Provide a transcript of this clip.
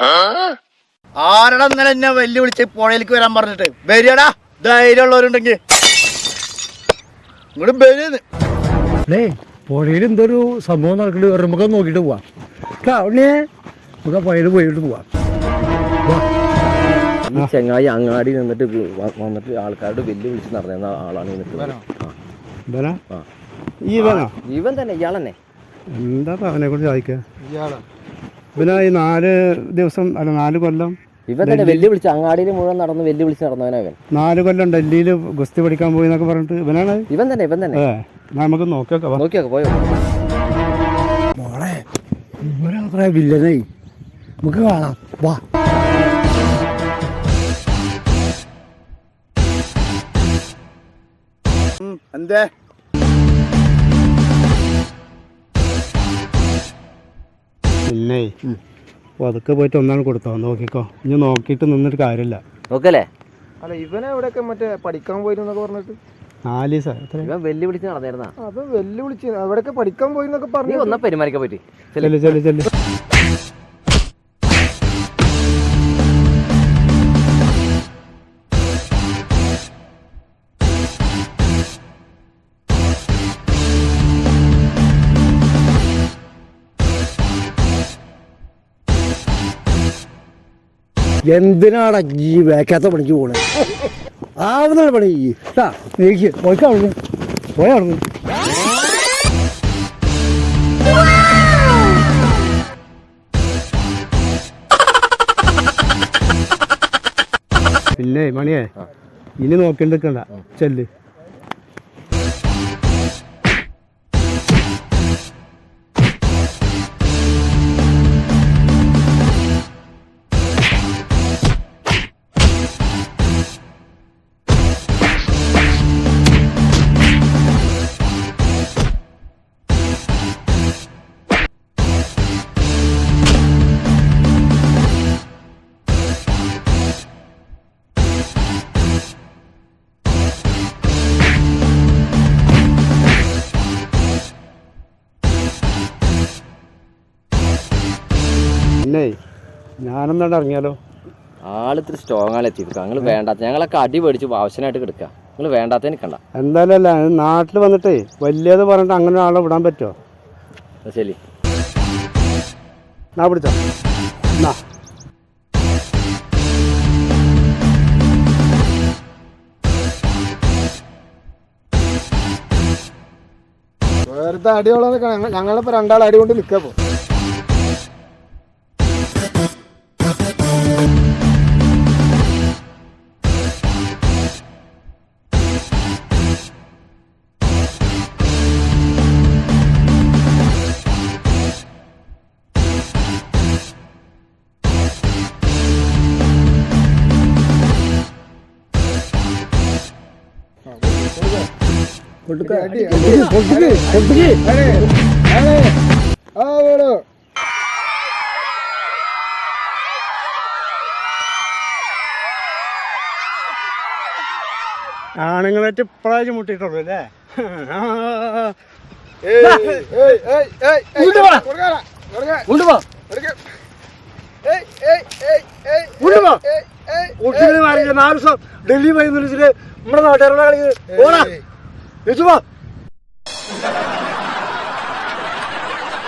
ആരടാ ഇന്നലെ എന്നെ വെല്ലുവിളിച്ച് പുഴയിലേക്ക് വരാൻ പറഞ്ഞിട്ട്? വരികടാ, ധൈര്യമുള്ളവരുണ്ടെങ്കിൽ ഇങ്ങോട്ട് വരുന്ന്. പുഴയിൽ എന്തൊരു സംഭവം നടക്കുന്നുണ്ട്, നമുക്ക് നോക്കിയിട്ട് പോവാം. നമുക്ക് പുഴയിൽ പോയിട്ട് പോവാം. ഈ ചെങ്ങായി അങ്ങാടി നിന്നിട്ട് വന്നിട്ട് ആൾക്കാരോട് വെല്ലുവിളിച്ച് നടന്ന ആളാണ് ഇവൻ തന്നെ, ഇയാൾ തന്നെ. എന്താ അവനെ കൊണ്ട് ചോദിക്കുക? പിന്നെ ഈ 4 ദിവസം അല്ല 4 കൊല്ലം ഇവൻ തന്നെ വെല്ലുവിളിച്ച് അങ്ങാടിയിൽ മുഴുവൻ നടന്ന് വെല്ലുവിളിച്ച് നടന്നവനവൻ. 4 കൊല്ലം ഡൽഹിയിൽ ഗുസ്തി പഠിക്കാൻ പോയി എന്നൊക്കെ പറഞ്ഞിട്ട് ഇവനാണ്. ഇവൻ തന്നെ നമുക്ക് നോക്കിയൊക്കെ പോയോ മോളെ. ഇവരത്ര വില്ലനേ, നമുക്ക് കാണാം, വാ. എന്തേ പിന്നെ അതൊക്കെ പോയിട്ട് ഒന്നാണ് കൊടുത്തോ, നോക്കിക്കോ. ഇനി നോക്കിയിട്ട് നിന്നിട്ട് കാര്യമില്ല. നോക്കല്ലേ? അല്ല ഇവനെ എവിടെയൊക്കെ മറ്റേ പഠിക്കാൻ പോയിരുന്നൊക്കെ പറഞ്ഞിട്ട് 4 ദിവസം ഇവൻ വെല്ലുവിളിച്ച് നടന്നിരുന്ന. അത് വെല്ലുവിളിച്ച് എവിടെയൊക്കെ പഠിക്കാൻ പോയിരുന്നൊക്കെ പറഞ്ഞു. ഒന്നാ പെരുമാറിക്കാൻ പറ്റി. ചെല്ലു. എന്തിനാടാ ഈ വേക്കാത്ത പണിക്ക് പോണേ? ആവുന്ന പണി നീക്ക് പോയിക്കാവുന്നു, പോയാവുന്നു. പിന്നെ മണിയേ, ഇനി നോക്കിണ്ടിക്കണ്ട, ചെല്ല്. പിന്നെ ഞാനെന്താണ്ട് ഇറങ്ങിയാലോ? ആളിത്തിരി സ്ട്രോങ് ആണ് എത്തിയത്. ഞങ്ങൾ വേണ്ടാത്ത, ഞങ്ങളൊക്കെ അടി പേടിച്ച് ആവശ്യമായിട്ട് കിടക്കുക. നിങ്ങൾ വേണ്ടാത്ത നിൽക്കണ്ട. എന്തായാലും അല്ല, നാട്ടിൽ വന്നിട്ടേ വലിയത് പറഞ്ഞിട്ട് അങ്ങനെ ആളെ വിടാൻ പറ്റുമോ? ശരി, ഞാൻ പിടിച്ചോ. വേറത്തെ അടിയോളാന്ന് ഞങ്ങളിപ്പോ 2 ആൾ അടി കൊണ്ട് നിൽക്കപ്പോ. ആണുങ്ങളായിട്ട് ഇപ്രാവശ്യം മുട്ടിട്ടുള്ളൂ അല്ലേ? ഡൽഹി പോയി നമ്മുടെ നാട്ടുകാരോട് കളിക്കുന്നത്.